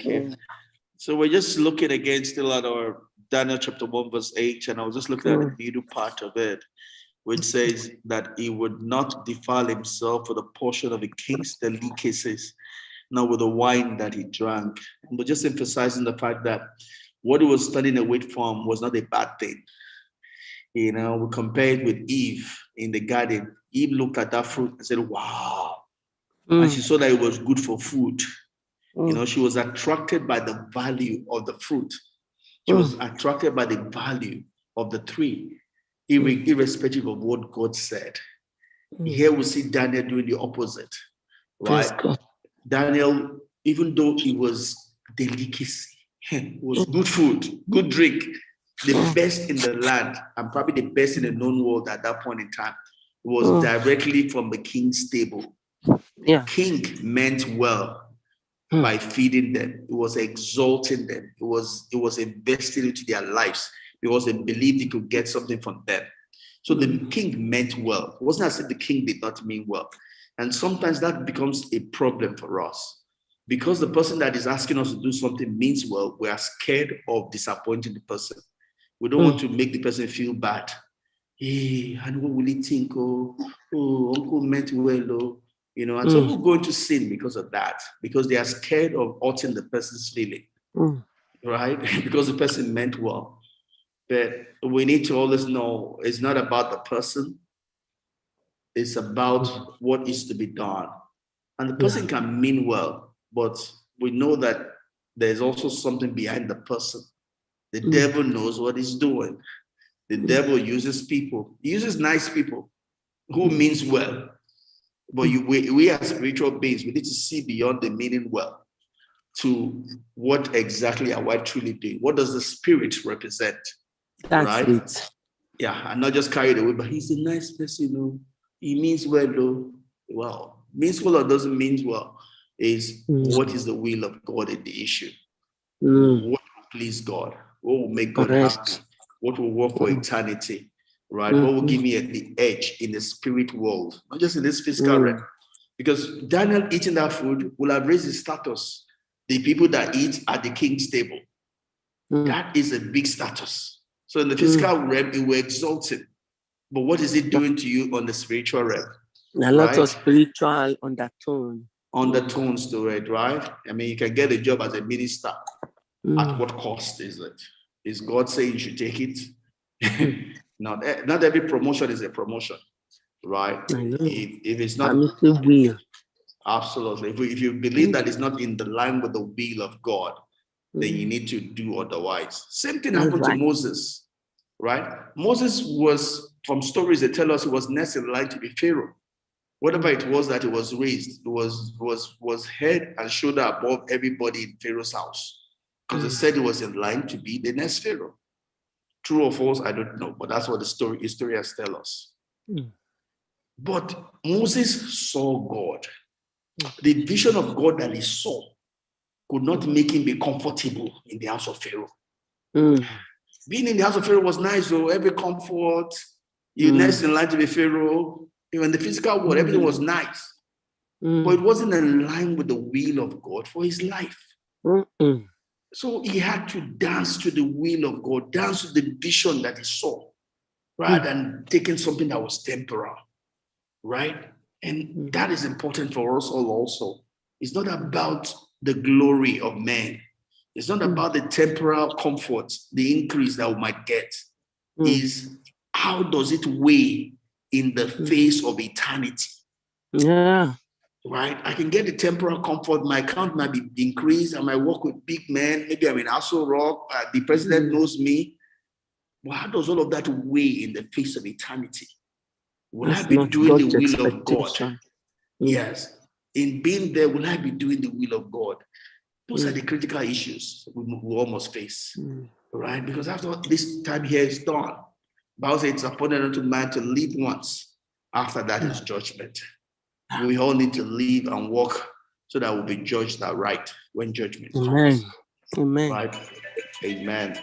Okay. So we're just looking again still at our Daniel chapter 1 verse 8, and I was just looking at the middle part of it, which says that he would not defile himself for the portion of the king's delicacies, nor with the wine that he drank. And we're just emphasizing the fact that what he was turning away from was not a bad thing. You know, we compare it with Eve in the garden. Eve looked at that fruit and said, wow. And she saw that it was good for food. You know, she was attracted by the value of the fruit. She was attracted by the value of the tree, irrespective of what God said. Here we see Daniel doing the opposite, right? Daniel, even though it was delicacy, it was good food, good drink, the best in the land, and probably the best in the known world at that point in time, was directly from the king's table. The king meant well by feeding them. It was exalting them. It was investing into their lives because they believed he could get something from them. So the king meant well. It wasn't as if the king did not mean well. And sometimes that becomes a problem for us. Because the person that is asking us to do something means well, we are scared of disappointing the person. We don't want to make the person feel bad. Hey, and what will he think? Oh, uncle meant well, oh. You know, and some people go into sin because of that, because they are scared of hurting the person's feeling, right? Because the person meant well. But we need to always know it's not about the person, it's about what is to be done. And the person can mean well, but we know that there's also something behind the person. The devil knows what he's doing. The devil uses people, he uses nice people who means well. But we as spiritual beings, we need to see beyond the meaning well to what exactly are we truly doing. What does the spirit represent? That's right? It. Yeah, and not just carried away, but he's a nice person, you know. He means well, though. Well, means well or doesn't mean well is what is the will of God in the issue. What will please God? What will make God happy? What will work for eternity? Right? What will give me the edge in the spirit world, not just in this physical realm? Because Daniel eating that food will have raised his status. The people that eat at the king's table, that is a big status. So in the physical realm, it will exalt him. But what is it doing to you on the spiritual realm? A lot of spiritual undertone. Undertones to it, right? I mean, you can get a job as a minister. At what cost is it? Is God saying you should take it? Not every promotion is a promotion, right? If it's not, absolutely. If you believe that it's not in the line with the will of God, then you need to do otherwise. Same thing happened to Moses, right? Moses was, from stories they tell us, he was next in line to be Pharaoh. Whatever it was that he was raised, it was head and shoulder above everybody in Pharaoh's house, because they said he was in line to be the next Pharaoh. True or false, I don't know, but that's what the historians tell us. But Moses saw God. The vision of God that he saw could not make him be comfortable in the house of Pharaoh. Being in the house of Pharaoh was nice, though. Every comfort, you next in line to be Pharaoh. Even the physical world, everything was nice. But it wasn't in line with the will of God for his life. So he had to dance to the will of God, dance to the vision that he saw, rather than taking something that was temporal, right? And that is important for us all also. It's not about the glory of man. It's not about the temporal comforts, the increase that we might get. Is how does it weigh in the face of eternity? Yeah. Right? I can get the temporal comfort. My account might be increased. I might work with big men. Maybe I'm in Aso Rock. The president knows me. But how does all of that weigh in the face of eternity? Will I be doing the will of God? Yes. In being there, will I be doing the will of God? Those are the critical issues we almost face. Right? Because after this time here is done, Bible says it's appointed unto man to live once. After that is judgment. We all need to live and walk so that we'll be judged right when judgment comes. Amen. Right? Amen.